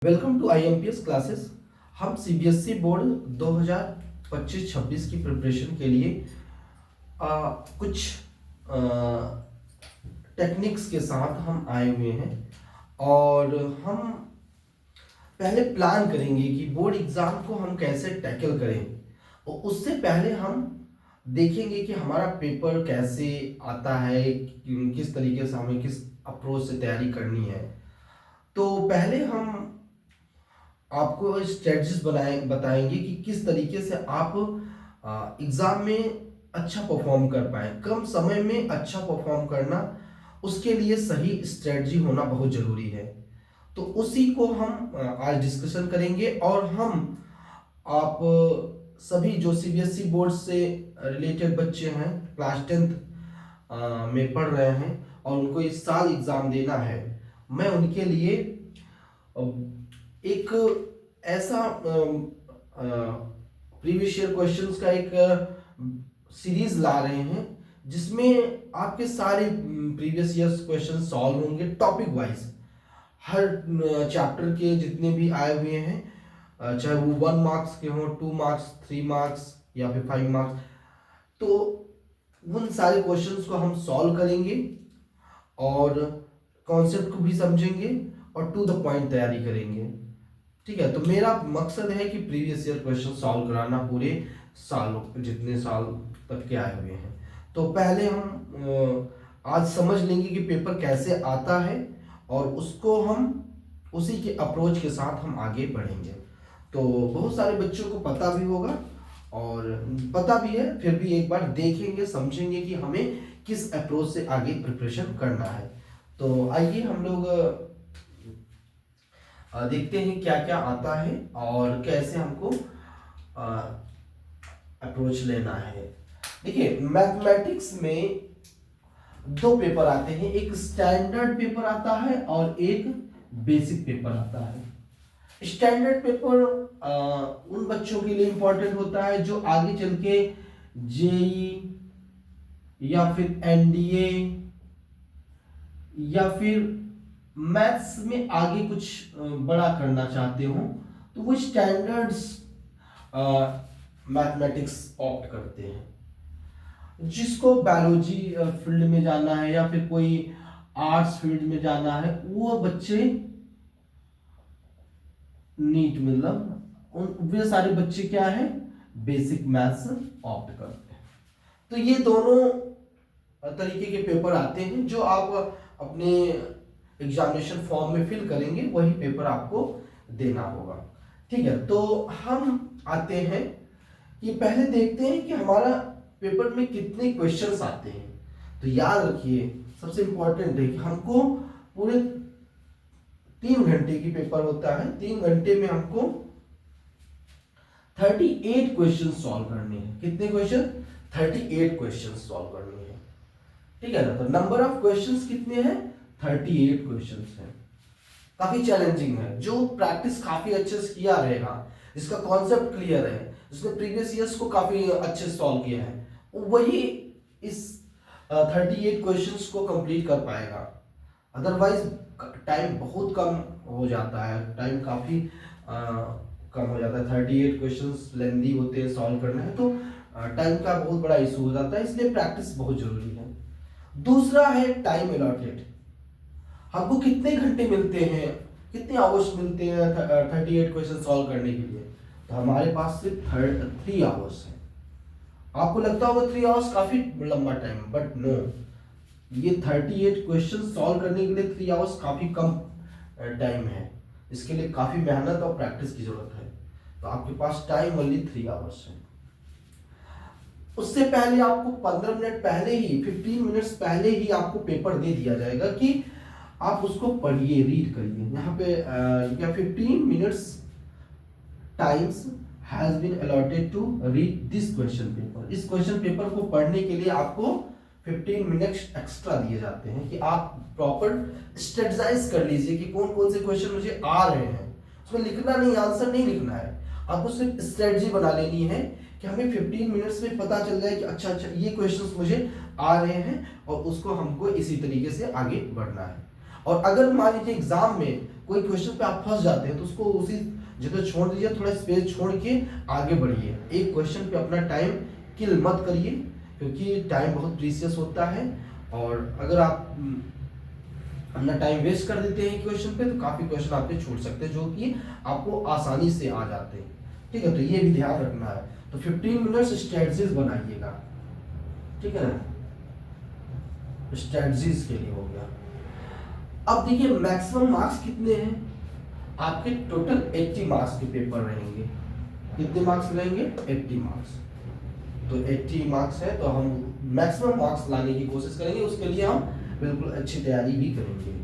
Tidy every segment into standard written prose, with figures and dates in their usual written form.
Welcome to IMPS classes. हम CBSE board 2025-26 की preparation के लिए कुछ टेक्निक्स के साथ हम आए हुए हैं और हम पहले प्लान करेंगे कि बोर्ड एग्ज़ाम को हम कैसे टैकल करें। और उससे पहले हम देखेंगे कि हमारा पेपर कैसे आता है, किस तरीके से हमें किस अप्रोच से तैयारी करनी है। तो पहले हम आपको स्ट्रेटजीज बताएंगे कि किस तरीके से आप एग्जाम में अच्छा परफॉर्म कर पाए। कम समय में अच्छा परफॉर्म करना, उसके लिए सही स्ट्रेटजी होना बहुत जरूरी है। तो उसी को हम आज डिस्कशन करेंगे और हम आप सभी जो CBSE बोर्ड से रिलेटेड बच्चे हैं, क्लास 10th में पढ़ रहे हैं और उनको इस साल एग्जाम देना है, मैं उनके लिए एक ऐसा प्रीवियस ईयर क्वेश्चंस का एक सीरीज ला रहे हैं जिसमें आपके सारे प्रीवियस ईयर्स क्वेश्चन सॉल्व होंगे टॉपिक वाइज। हर चैप्टर के जितने भी आए हुए हैं, चाहे वो 1 मार्क्स के हों, 2 मार्क्स, 3 मार्क्स या फिर 5 मार्क्स, तो उन सारे क्वेश्चंस को हम सॉल्व करेंगे और कॉन्सेप्ट को भी समझेंगे और टू द पॉइंट तैयारी करेंगे। ठीक है, तो मेरा मकसद है कि प्रीवियस ईयर क्वेश्चन सॉल्व कराना पूरे सालों, जितने साल तक के आए हुए हैं। तो पहले हम आज समझ लेंगे कि पेपर कैसे आता है और उसको हम उसी के अप्रोच के साथ हम आगे बढ़ेंगे। तो बहुत सारे बच्चों को पता भी होगा और पता भी है, फिर भी एक बार देखेंगे, समझेंगे कि हमें किस अप्रोच से आगे प्रिपरेशन करना है। तो आइए हम लोग देखते हैं क्या क्या आता है और कैसे हमको अप्रोच लेना है। देखिए, मैथमेटिक्स में 2 पेपर आते हैं, एक स्टैंडर्ड पेपर आता है और एक बेसिक पेपर आता है। स्टैंडर्ड पेपर उन बच्चों के लिए इंपॉर्टेंट होता है जो आगे चल के JEE या फिर NDA या फिर मैथ्स में आगे कुछ बड़ा करना चाहते हो, तो वो स्टैंडर्ड्स मैथमेटिक्स ऑप्ट करते हैं। जिसको बायोलॉजी फील्ड में जाना है या फिर कोई आर्ट्स फील्ड में जाना है, वो बच्चे नीट मतलब वे सारे बच्चे क्या है, बेसिक मैथ्स ऑप्ट करते हैं। तो ये दोनों तरीके के पेपर आते हैं जो आप अपने एग्जामिनेशन फॉर्म में फिल करेंगे, वही पेपर आपको देना होगा। ठीक है, तो हम आते हैं कि पहले देखते हैं कि हमारा पेपर में कितने क्वेश्चंस आते हैं। तो याद रखिए, सबसे इंपॉर्टेंट है कि हमको पूरे 3 घंटे की पेपर होता है। 3 घंटे में हमको 38 क्वेश्चन सॉल्व करने हैं। कितने क्वेश्चन? 38 क्वेश्चन सॉल्व करने हैं। ठीक है ना, तो नंबर ऑफ क्वेश्चंस कितने हैं? 38 क्वेश्चंस हैं। काफी चैलेंजिंग है। जो प्रैक्टिस काफी अच्छे से किया रहेगा, जिसका कॉन्सेप्ट क्लियर है, जिसने प्रीवियस ईयर्स को काफी अच्छे से सॉल्व किया है, वही इस 38 क्वेश्चंस को कंप्लीट कर पाएगा। अदरवाइज टाइम बहुत कम हो जाता है, टाइम काफी कम हो जाता है। 38 क्वेश्चंस लेंदी होते हैं, सॉल्व करना है तो टाइम का बहुत बड़ा इशू हो जाता है, इसलिए प्रैक्टिस बहुत जरूरी है। दूसरा है टाइम अलॉटेड। हमको कितने घंटे मिलते हैं, कितने आवर्स मिलते हैं 38 क्वेश्चन सॉल्व करने के लिए? तो हमारे पास सिर्फ 3 आवर्स है। आपको लगता होगा 3 आवर्स काफी लंबा टाइम, बट नो, ये 38 क्वेश्चन सॉल्व करने के लिए 3 आवर्स काफी कम टाइम है। इसके लिए काफी मेहनत और प्रैक्टिस की जरूरत है। तो आपके पास टाइम ओनली 3 आवर्स है। उससे पहले आपको 15 मिनट पहले ही, 15 मिनट्स पहले ही आपको पेपर दे दिया जाएगा कि आप उसको पढ़िए, रीड करिए। यहाँ पे 15 minutes times has been allotted to read this question paper. इस क्वेश्चन पेपर को पढ़ने के लिए आपको 15 मिनट्स एक्स्ट्रा दिए जाते हैं कि आप प्रॉपर स्ट्रेटजाइज कर लीजिए कि कौन कौन से क्वेश्चन मुझे आ रहे हैं। उसमें लिखना नहीं, आंसर नहीं लिखना है, आपको सिर्फ स्ट्रेटजी बना लेनी है कि हमें 15 मिनट्स में पता चल जाए कि अच्छा ये क्वेश्चंस मुझे आ रहे हैं और उसको हमको इसी तरीके से आगे बढ़ना है। और अगर मान लीजिए एग्जाम में कोई क्वेश्चन पे आप फंस जाते हैं तो उसको उसी जगह छोड़ दीजिए, थोड़ा स्पेस छोड़ के आगे बढ़िए। एक क्वेश्चन पे अपना टाइम किल मत करिए, क्योंकि टाइम बहुत प्रीशियस होता है, और अगर आप अपना टाइम वेस्ट कर देते हैं क्वेश्चन पे तो काफ़ी क्वेश्चन आपके छूट सकते हैं जो कि आपको आसानी से आ जाते हैं। ठीक है, तो ये भी ध्यान रखना है। तो 15 मिनट्स स्ट्रेटजीज बनाइएगा, ठीक है ना, स्ट्रेटजीज के लिए हो गया। अब देखिए मैक्सिमम मार्क्स कितने हैं आपके, टोटल 80 मार्क्स के पेपर रहेंगे। कितने मार्क्स रहेंगे? 80 मार्क्स। तो 80 मार्क्स है तो हम मैक्सिमम मार्क्स लाने की कोशिश करेंगे, उसके लिए हम बिल्कुल अच्छी तैयारी भी करेंगे।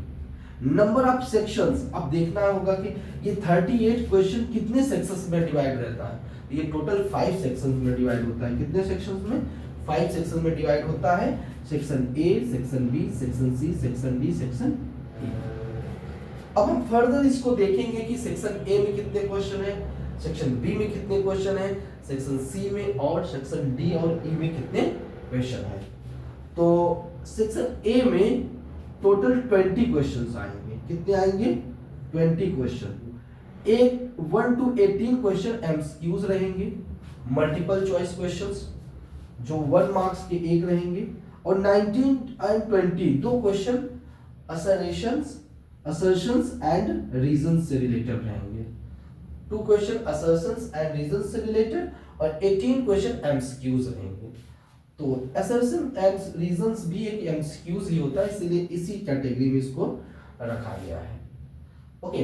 नंबर ऑफ सेक्शंस, अब देखना होगा कि ये 38 क्वेश्चन कितने सेक्शंस में डिवाइड रहता है। ये टोटल 5 सेक्शंस में डिवाइड होता है। कितने सेक्शंस में? 5 सेक्शन में डिवाइड होता है। Section A, section B, section C, section D, section E. अब हम फर्दर इसको देखेंगे कि सेक्शन ए में कितने क्वेश्चन है, सेक्शन बी में कितने क्वेश्चन है, सेक्शन सी में और सेक्शन डी और ई में कितने क्वेश्चन है। तो सेक्शन ए में टोटल 20 क्वेश्चंस आएंगे। कितने आएंगे? 20 क्वेश्चन। एक 1 to 18 क्वेश्चन एमसीक्यूज रहेंगे, मल्टीपल चॉइस क्वेश्चंस जो 1 मार्क्स के एक रहेंगे, और 19 and 20 दो क्वेश्चन असर्शंस एंड रीजंस से रिलेटेड रहेंगे। 2 क्वेश्चन असर्शंस एंड रीजंस से रिलेटेड और 18 क्वेश्चन एमसीक्यूज रहेंगे। तो असर्शन एंड रीजंस भी एक एमसीक्यूज ही होता है, इसलिए इसी कैटेगरी में इसको रखा गया है। ओके,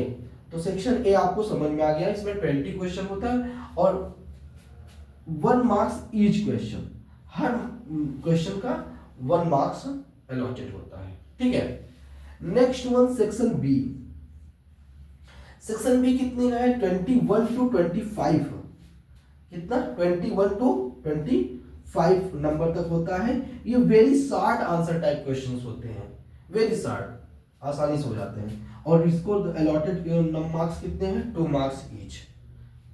तो सेक्शन ए आपको समझ में आ गया। इसमें 20 क्वेश्चन होता है और 1 मार्क्स ईच क्वेश्चन, हर क्वेश्चन का 1 मार्क्स अलॉटेड होता है। ठीक है, next one section B. Section B कितने का है? 21 to 25। कितना? 21 to 25 नंबर तक होता है। ये very short answer type questions होते हैं, वेरी शॉर्ट, आसानी से हो जाते हैं। और इसको अलॉटेड मार्क्स कितने हैं? 2 मार्क्स ईच।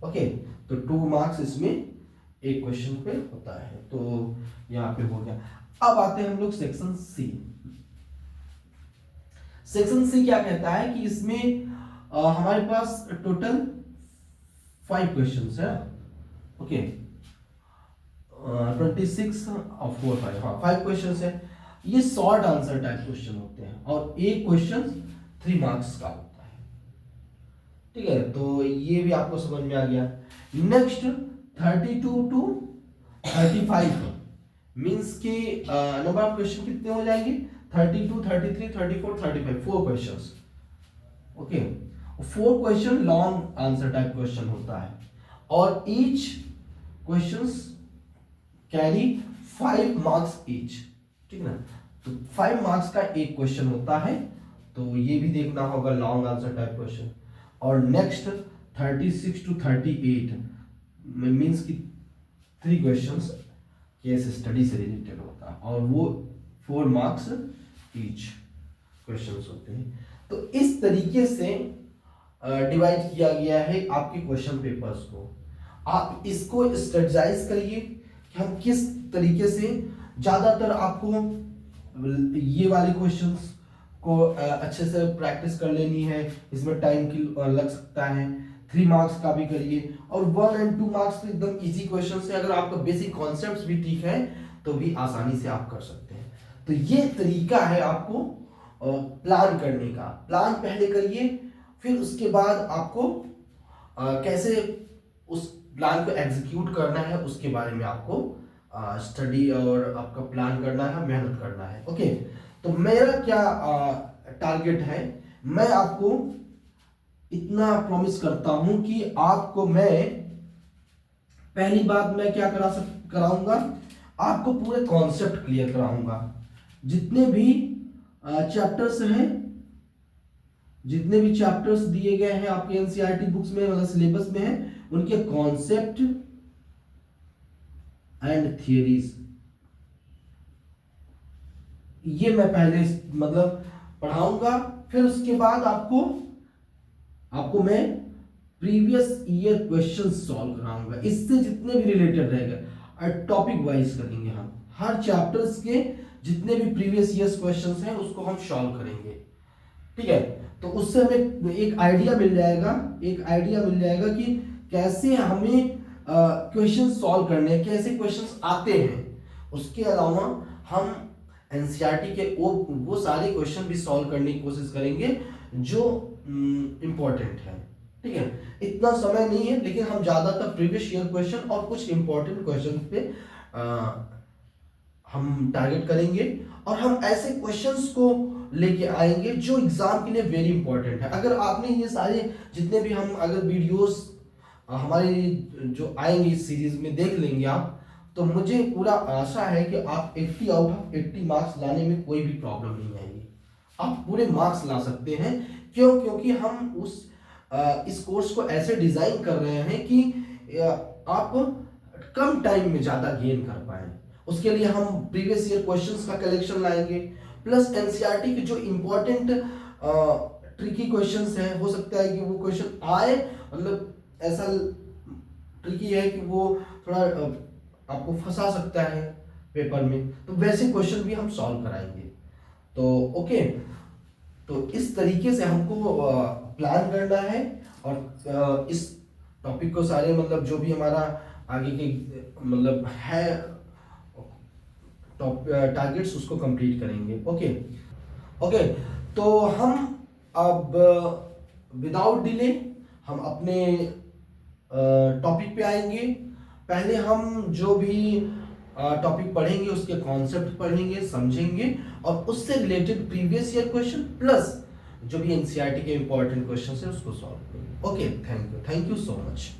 ओके, तो 2 मार्क्स इसमें एक क्वेश्चन पे होता है। तो यहाँ पे हो गया। अब आते हैं हम लोग सेक्शन सी। सेक्शन सी क्या कहता है कि इसमें हमारे पास टोटल 5 क्वेश्चंस है। ओके, 26 और 4 5, हाँ 5 क्वेश्चंस है। ये शॉर्ट आंसर टाइप क्वेश्चन होते हैं और एक क्वेश्चन 3 मार्क्स का होता है। ठीक है, तो ये भी आपको समझ में आ गया। नेक्स्ट 32 to 35 मींस के नंबर ऑफ क्वेश्चन कितने हो जाएंगे? 32, 33, 34, 35, 4 questions. Okay, 4 question long answer type question होता है और each questions carry 5 marks each. ठीक है ना, तो 5 मार्क्स का एक क्वेश्चन होता है, तो ये भी देखना होगा लॉन्ग आंसर टाइप क्वेश्चन। और नेक्स्ट 36 to 38 मींस की 3 क्वेश्चंस केस स्टडी से रिलेटेड होता है और वो 4 मार्क्स ईच क्वेश्चंस होते हैं। तो इस तरीके से डिवाइड किया गया है आपके क्वेश्चन पेपर्स को। आप इसको स्ट्रेटजाइज करिए कि हम किस तरीके से ज़्यादातर आपको ये वाले क्वेश्चंस को अच्छे से प्रैक्टिस कर लेनी है। इसमें टाइम की लग सकता है, 3 मार्क्स का भी करिए और 1 और 2 मार्क्स के एकदम इजी क्वेश्चन से अगर आपका बेसिक कॉन्सेप्ट्स भी ठीक है तो भी आसानी से आप कर सकते हैं। तो ये तरीका है आपको प्लान करने का। प्लान पहले करिए, फिर उसके बाद आपको कैसे उस प्लान को एग्जीक्यूट करना है उसके बारे में आपको स्टडी और आपका प्लान करना है, मेहनत करना है। ओके, तो मेरा क्या टारगेट है, मैं आपको इतना प्रॉमिस करता हूं कि आपको मैं पहली बात मैं क्या कराऊंगा, आपको पूरे कॉन्सेप्ट क्लियर कराऊंगा। जितने भी चैप्टर्स हैं, जितने भी चैप्टर्स दिए गए हैं आपके एनसीईआरटी बुक्स में, मतलब सिलेबस में है, उनके कॉन्सेप्ट एंड थियरीज ये मैं पहले मतलब पढ़ाऊंगा। फिर उसके बाद आपको मैं प्रीवियस ईयर क्वेश्चन सॉल्व कराऊंगा। इससे जितने भी रिलेटेड रहेगा टॉपिक वाइज करेंगे हम, हर चैप्टर्स के जितने भी प्रीवियस ईयर्स क्वेश्चंस हैं उसको हम सॉल्व करेंगे। ठीक है, तो उससे हमें एक आइडिया मिल जाएगा, कि कैसे हमें क्वेश्चन सॉल्व करने हैं, कैसे क्वेश्चंस आते हैं। उसके अलावा हम एनसीईआरटी के वो सारे क्वेश्चन भी सॉल्व करने की कोशिश करेंगे जो इम्पोर्टेंट है। ठीक है, इतना समय नहीं है, लेकिन हम ज्यादातर प्रीवियस ईयर क्वेश्चन और कुछ इंपॉर्टेंट क्वेश्चन पे हम टारगेट करेंगे, और हम ऐसे क्वेश्चंस को लेके आएंगे जो एग्जाम के लिए वेरी इंपॉर्टेंट है। अगर आपने ये सारे जितने भी हम अगर वीडियोस हमारे जो आएंगे इस सीरीज में देख लेंगे आप, तो मुझे पूरा आशा है कि आप 80 आउट ऑफ 80 मार्क्स लाने में कोई भी प्रॉब्लम नहीं आएगी, आप पूरे मार्क्स ला सकते हैं। क्यों? क्योंकि हम इस कोर्स को ऐसे डिजाइन कर रहे हैं कि आप कम टाइम में ज्यादा गेन कर पाए। उसके लिए हम प्रीवियस ईयर क्वेश्चंस का कलेक्शन लाएंगे, प्लस एनसीईआरटी के जो इम्पोर्टेंट ट्रिकी क्वेश्चंस हैं, हो सकता है कि वो क्वेश्चन आए, मतलब ऐसा ट्रिकी है कि वो थोड़ा आपको फंसा सकता है पेपर में, तो वैसे क्वेश्चन भी हम सॉल्व कराएंगे। तो ओके, तो इस तरीके से हमको प्लान करना है, और इस टॉपिक को सारे मतलब जो भी हमारा आगे के मतलब है टारगेट्स उसको कंप्लीट करेंगे। ओके ओके, तो हम अब विदाउट डिले हम अपने टॉपिक पे आएंगे। पहले हम जो भी टॉपिक पढ़ेंगे उसके कॉन्सेप्ट पढ़ेंगे, समझेंगे, और उससे related previous year question plus जो भी एनसीईआरटी के इंपॉर्टेंट क्वेश्चन है उसको सॉल्व करेंगे। Okay, thank you so much.